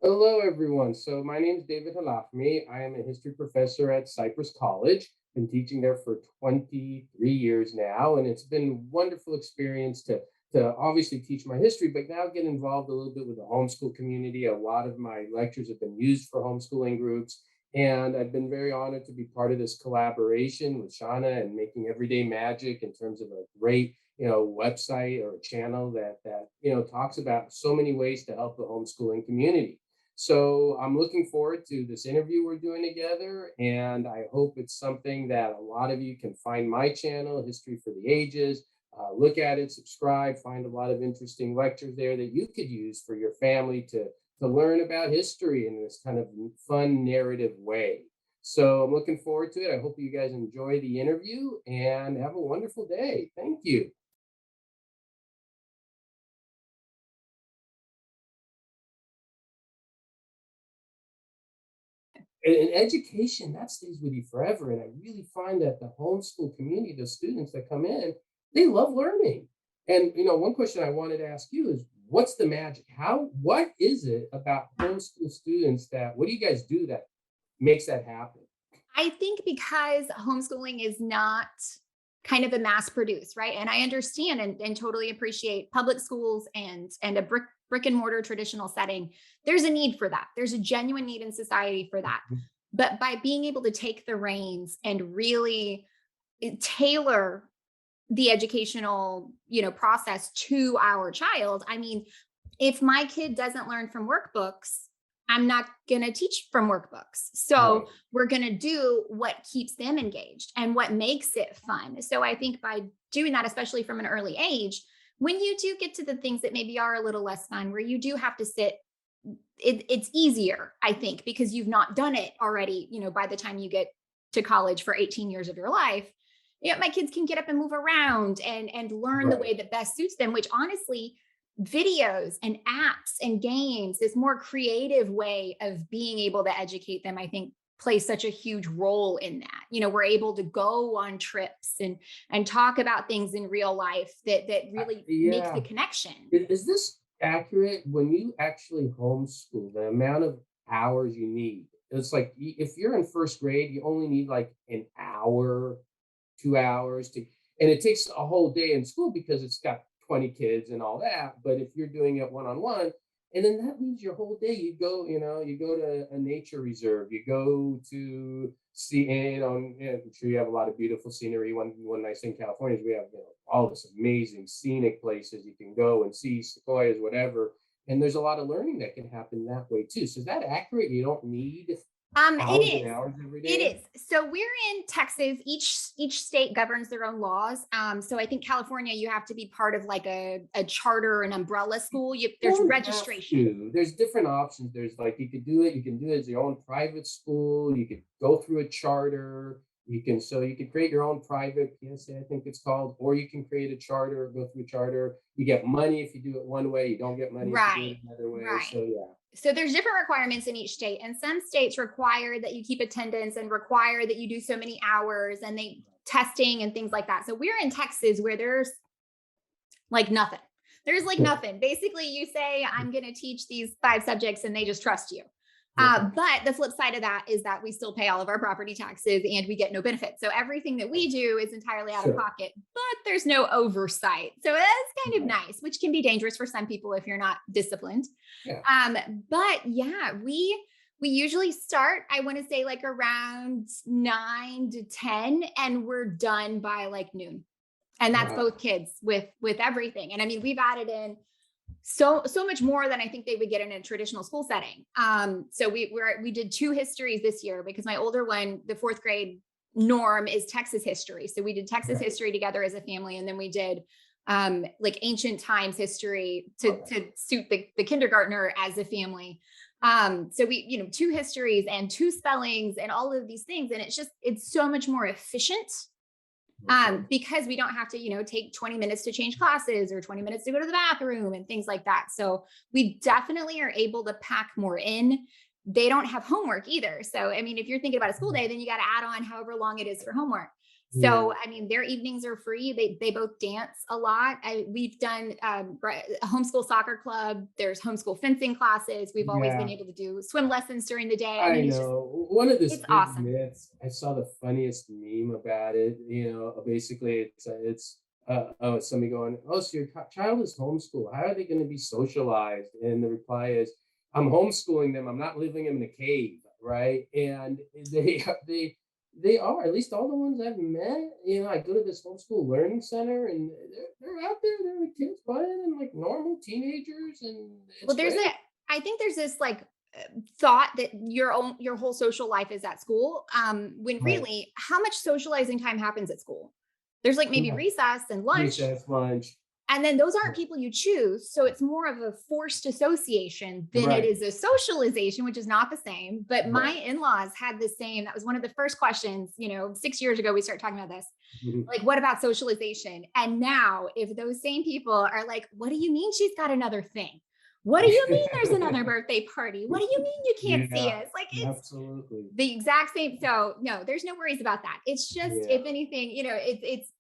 Hello, everyone. So my name is David Halafmi. I am a history professor at Cypress College. Been teaching there for 23 years now, and it's been a wonderful experience to obviously teach my history, but now get involved a little bit with the homeschool community. A lot of my lectures have been used for homeschooling groups, and I've been very honored to be part of this collaboration with Shanna and making everyday magic in terms of a great website or a channel that talks about so many ways to help the homeschooling community. So I'm looking forward to this interview we're doing together, and I hope it's something that a lot of you can find my channel, History for the Ages. Look at it, subscribe, find a lot of interesting lectures there that you could use for your family to learn about history in this kind of fun narrative way. So I'm looking forward to it. I hope you guys enjoy the interview and have a wonderful day. Thank you. And education that stays with you forever. And I really find that the homeschool community, the students that come in, they love learning. And one question I wanted to ask you is, what's the magic? What is it about homeschool students that? What do you guys do that makes that happen? I think because homeschooling is not kind of a mass produced, right? And I understand and totally appreciate public schools and a brick and mortar traditional setting. There's a need for that. There's a genuine need in society for that. But by being able to take the reins and really tailor the educational, process to our child, I mean, if my kid doesn't learn from workbooks, I'm not going to teach from workbooks. So Right. we're going to do what keeps them engaged and what makes it fun. So I think by doing that, especially from an early age, when you do get to the things that maybe are a little less fun, where you do have to sit, it's easier, I think, because you've not done it already, by the time you get to college for 18 years of your life. My kids can get up and move around and learn the Right. way that best suits them, which honestly, videos and apps and games, this more creative way of being able to educate them, I think plays such a huge role in that. We're able to go on trips and talk about things in real life that really make the Yeah. connection. Is this accurate? When you actually homeschool, the amount of hours you need, it's like if you're in first grade, you only need like an hour, 2 hours and it takes a whole day in school because it's got 20 kids and all that. But if you're doing it one on one, and then that means your whole day you go to a nature reserve, you go to see, I'm sure you have a lot of beautiful scenery. One nice thing in California is we have all this amazing scenic places you can go and see sequoias, whatever. And there's a lot of learning that can happen that way too. So is that accurate? You don't need It hours and is. hours every It day? is. So we're in Texas. Each state governs their own laws. So I think California, you have to be part of like a charter, an umbrella school. There's Don't have registration. to. There's different options. There's like you can do it as your own private school. You could go through a charter. You can create your own private PSA, I think it's called, or you can create a charter, go through a charter. You get money if you do it one way, you don't get money if you do Right. it another way. Right. So yeah. So there's different requirements in each state, and some states require that you keep attendance and require that you do so many hours and they testing and things like that. So we're in Texas where there's like nothing. There's like nothing. Basically, you say, I'm going to teach these 5 subjects and they just trust you. But the flip side of that is that we still pay all of our property taxes and we get no benefits. So everything that we do is entirely out of Sure. pocket, but there's no oversight. So that's kind of Right. nice, which can be dangerous for some people if you're not disciplined. Yeah. But yeah, we usually start, I want to say like around 9 to 10, and we're done by like noon. And that's Wow. both kids with everything. And I mean, we've added in so much more than I think they would get in a traditional school setting. So we did 2 histories this year because my older one, the 4th grade norm is Texas history. So we did Texas Right. history together as a family, and then we did like ancient times history Okay. to suit the kindergartner as a family. So we, 2 histories and 2 spellings and all of these things. And it's so much more efficient Okay. because we don't have to, take 20 minutes to change classes or 20 minutes to go to the bathroom and things like that. So we definitely are able to pack more in. They don't have homework either. So, I mean, if you're thinking about a school day, then you got to add on however long it is for homework. So, Yeah. I mean, their evenings are free. They both dance a lot. We've done a homeschool soccer club. There's homeschool fencing classes. We've always been Yeah. able to do swim lessons during the day. I I mean, it's just know. One of these it's big awesome. myths, I saw the funniest meme about it. Basically somebody going, "Oh, so your child is homeschooled. How are they going to be socialized?" And the reply is, "I'm homeschooling them. I'm not living them in a cave, right?" And they are, at least all the ones I've met. I go to this homeschool learning center, and they're out there. They're like kids playing and like normal teenagers, and Well, it's great. I think there's this like thought that your whole social life is at school. When Right. really, how much socializing time happens at school? There's like maybe Yeah. recess and lunch. Recess, lunch. And then those Yeah. aren't people you choose. So it's more of a forced association than it Right. is a socialization, which is not the same. But my Right. in laws had the same. That was one of the first questions, 6 years ago, we started talking about this. Mhm. Like, what about socialization? And now, if those same people are like, what do you mean she's got another thing? What do you mean there's another birthday party? What do you mean you can't see Yeah, us? Like, it's absolutely. the exact same. So, no, there's no worries about that. It's just, Yeah. if anything, it's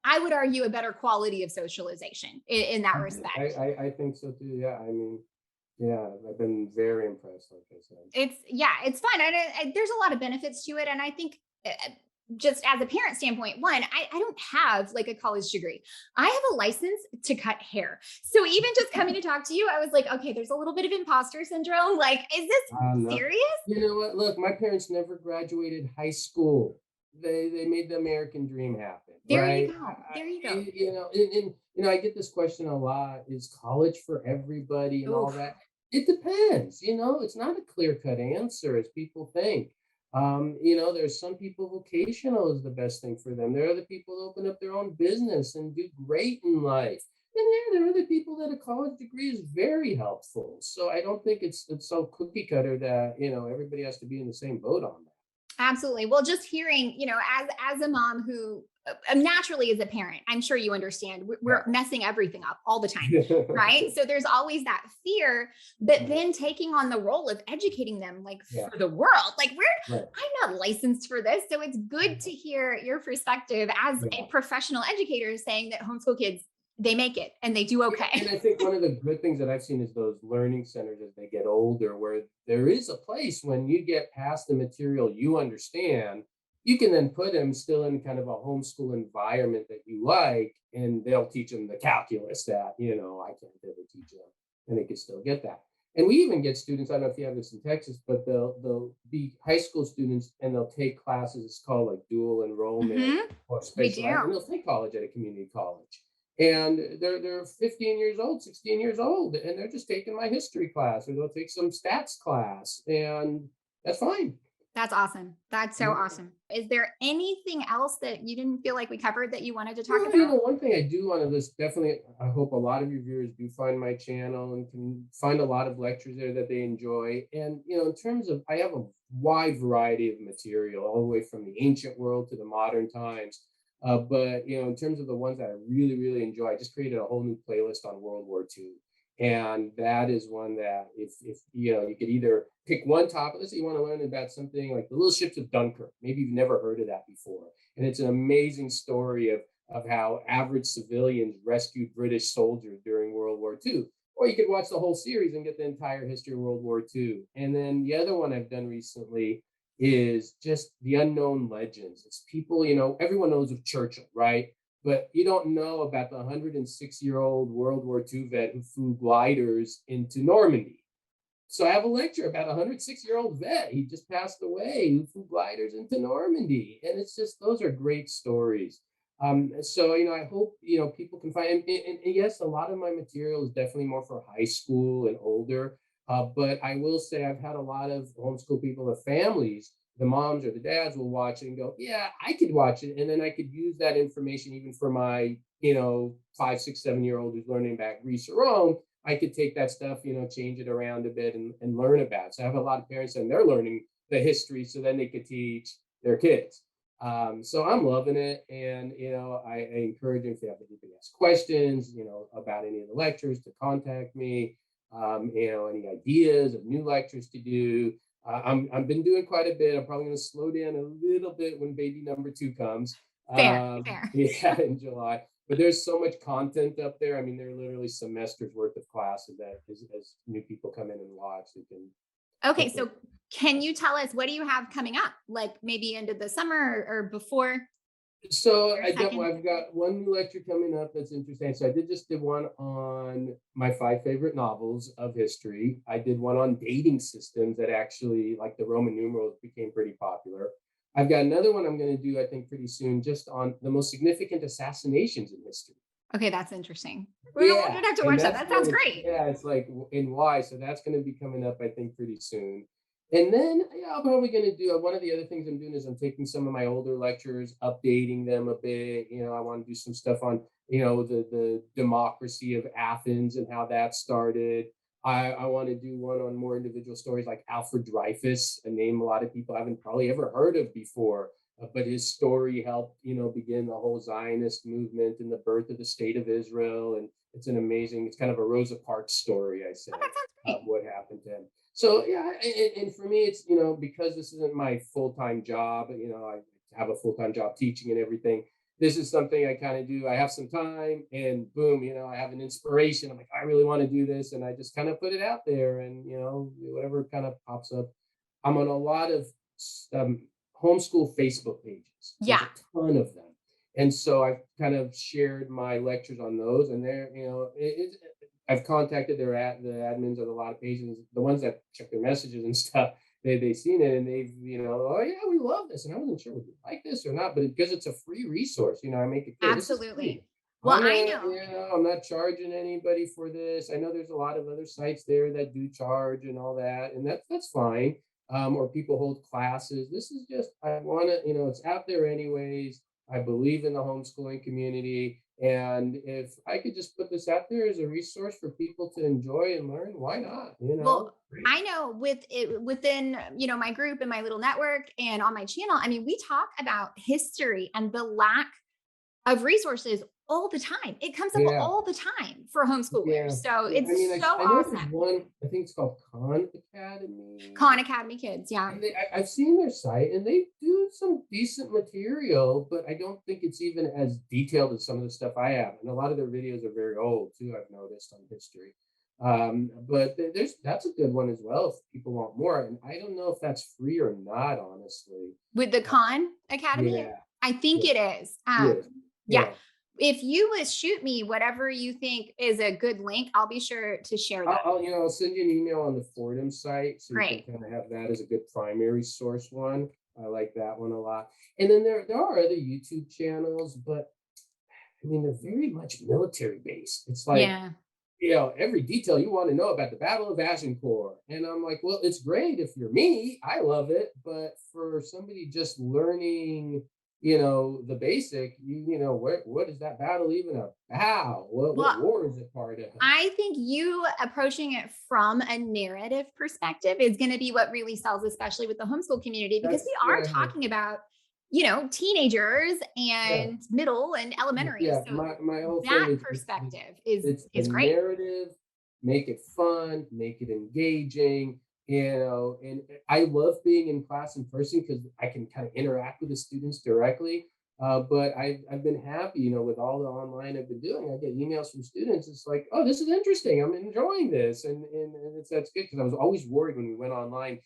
I would argue a better quality of socialization in that I respect. I I think so too, yeah, I mean, yeah, I've been very impressed, like I said. Yeah, it's fun. There's a lot of benefits to it. And I think just as a parent standpoint, one, I don't have like a college degree. I have a license to cut hair. So even just coming to talk to you, I was like, okay, there's a little bit of imposter syndrome. Like, is this No. serious? You know what? Look, my parents never graduated high school. They made the American dream happen, There you right? go. There you go. I get this question a lot: Is college for everybody and all Oof. that? It depends. It's not a clear cut answer as people think. There's some people vocational is the best thing for them. There are other people who open up their own business and do great in life. And yeah, there are other people that a college degree is very helpful. So I don't think it's so cookie cutter that everybody has to be in the same boat on Absolutely. Well, just hearing, as a mom who naturally as a parent, I'm sure you understand we're that. messing everything up all the time, Yeah. right? So there's always that fear, but Right. then taking on the role of educating them like Yeah. for the world. Like Right. I'm not licensed for this, so it's good to hear your perspective as a Yeah. professional educator saying that homeschool kids they make it and they do Yeah, and okay. I think one of the good things that I've seen is those learning centers as they get older, where there is a place when you get past the material you understand, you can then put them still in kind of a homeschool environment that you like, and they'll teach them the calculus that, I can't ever teach them, and they can still get that. And we even get students, I don't know if you have this in Texas, but they'll be high school students and they'll take classes, it's called like dual enrollment Hmm. or We do. specialized, and they'll take college at a community college and they're 15 years old, 16 years old, and they're just taking my history class, or they'll take some stats class, and that's fine. That's awesome. That's so Yeah. awesome. Is there anything else that you didn't feel like we covered that you wanted to talk Well, about? one thing I do want to list, definitely, I hope a lot of your viewers do find my channel and can find a lot of lectures there that they enjoy. And, in terms of, I have a wide variety of material, all the way from the ancient world to the modern times. But, in terms of the ones that I really, really enjoy, I just created a whole new playlist on World War II. And that is one that if you could either pick one topic, let's say you want to learn about something like the little ships of Dunkirk. Maybe you've never heard of that before. And it's an amazing story of how average civilians rescued British soldiers during World War II. Or you could watch the whole series and get the entire history of World War II. And then the other one I've done recently is just the unknown legends. It's people, everyone knows of Churchill, right? But you don't know about the 106-year-old World War II vet who flew gliders into Normandy. So I have a lecture about a 106-year-old vet. He just passed away who flew gliders into Normandy. And it's just, those are great stories. So, I hope, people can find, and yes, a lot of my material is definitely more for high school and older. But I will say I've had a lot of homeschool people, the families, the moms or the dads will watch it and go, yeah, I could watch it. And then I could use that information even for my, 5, 6, 7-year-old who's learning about Greece or Rome. I could take that stuff, change it around a bit and learn about it. So I have a lot of parents and they're learning the history so then they could teach their kids. So I'm loving it. And, I encourage them if they have anybody ask questions, about any of the lectures to contact me, any ideas of new lectures to do. I've been doing quite a bit. I'm probably going to slow down a little bit when baby number two comes. Fair, fair. Yeah, in July. But there's so much content up there. I mean, there are literally semesters worth of classes that as new people come in and watch, they can Okay, hopefully. so can you tell us what do you have coming up? Like maybe into the summer or before So your second? I've got one new lecture coming up that's interesting. So I did one on my five favorite novels of history. I did one on dating systems that actually, like the Roman numerals, became pretty popular. I've got another one I'm going to do, I think, pretty soon, just on the most significant assassinations in history. Okay, that's interesting. We're Yeah, gonna have to and watch that. that's That when sounds it's great. yeah, it's like in why. So that's going to be coming up, I think, pretty soon. And then yeah, I'm probably going to do one of the other things I'm doing is I'm taking some of my older lectures, updating them a bit. I want to do some stuff on the democracy of Athens and how that started. I want to do one on more individual stories like Alfred Dreyfus, a name a lot of people haven't probably ever heard of before. But his story helped, begin the whole Zionist movement and the birth of the state of Israel. And it's kind of a Rosa Parks story, I Oh, say, that sounds great. what happened to him. So yeah, and for me, it's because this isn't my full time job. I have a full time job teaching and everything. This is something I kind of do. I have some time, and boom, I have an inspiration. I'm like, I really want to do this, and I just kind of put it out there, and whatever kind of pops up. I'm on a lot of um, homeschool Facebook pages. There's Yeah. a ton of them. And so I've kind of shared my lectures on those, and I've contacted the admins of a lot of pages, the ones that check their messages and stuff. They've seen it and they've oh yeah, we love this, and I wasn't sure would you like this or not, but because it's a free resource, I make it clear this is free. Absolutely. Well, I know. I'm not charging anybody for this. I know there's a lot of other sites there that do charge and all that, and that's fine. Or people hold classes. This is just I want to, it's out there anyways. I believe in the homeschooling community, and if I could just put this out there as a resource for people to enjoy and learn, why not? Well, I know with it within, my group and my little network and on my channel, I mean, we talk about history and the lack of resources all the time. It comes up Yeah, all the time for homeschoolers. yeah, So yeah. I mean, it's so I know there's awesome. one. I think it's called Khan Academy. Khan Academy kids, yeah. And I've seen their site, and they do some decent material, but I don't think it's even as detailed as some of the stuff I have. And a lot of their videos are very old too. I've noticed on history. But that's a good one as well if people want more. And I don't know if that's free or not, honestly. With the Uh, Khan Academy, yeah, I think yeah, it is. yes, Yeah. yeah. If you would shoot me whatever you think is a good link, I'll be sure to share that. I'll send you an email on the Fordham site so you can Great. kind of have that as a good primary source one. I like that one a lot. And then there are other YouTube channels, but I mean they're very much military based. It's like Yeah. every detail you want to know about the Battle of Agincourt. And I'm like, well, it's great if you're me, I love it. But for somebody just learning, the basic, what is that battle even about? What Well, war is it part of? I think you approaching it from a narrative perspective is going to be what really sells, especially with the homeschool community, because we are Yeah, talking about, teenagers yeah. and middle and elementary. Yeah, So my whole thing that is perspective is it's the is great. narrative, make it fun, make it engaging, and I love being in class in person because I can kind of interact with the students directly. But I've been happy, with all the online I've been doing. I get emails from students. It's like, oh, this is interesting. I'm enjoying this, and that's good because I was always worried when we went online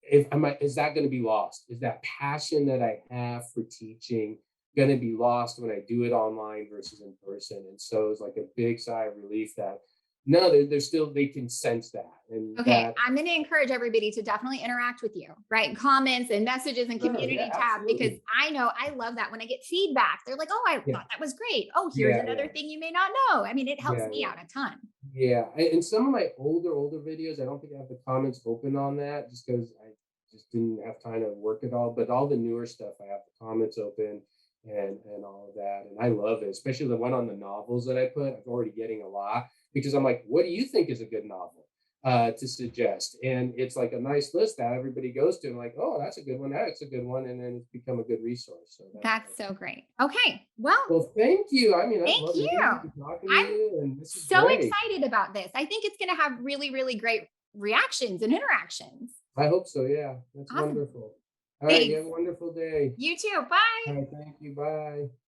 if am I is that going to be lost? Is that passion that I have for teaching going to be lost when I do it online versus in person? And so it's like a big sigh of relief that no, they're still they can sense that and Okay, that. I'm going to encourage everybody to definitely interact with you, right? Comments and messages and Sure, yeah, community tab, because absolutely, I know I love that when I get feedback. They're like, oh, I yeah, thought that was great. Oh, here's yeah, another yeah, thing you may not know. I mean, it helps yeah, me yeah. out a ton. Yeah, and some of my older videos, I don't think I have the comments open on that just because I just didn't have time to work it all. But all the newer stuff, I have the comments open and all of that, and I love it, especially the one on the novels that I put. I'm already getting a lot because I'm like, what do you think is a good novel to suggest? And it's like a nice list that everybody goes to. And like, oh, that's a good one. That's a good one, and then it's become a good resource. So that's That's great. so great. Okay, well, Well, thank you. I mean, I've thank loved you. meeting you and talking to I'm you, and this is so great. excited about this. I think it's going to have really, really great reactions and interactions. I hope so. Yeah, that's Awesome. wonderful. All right, you Thanks. have a wonderful day. You too. All Bye. right, thank you. Bye.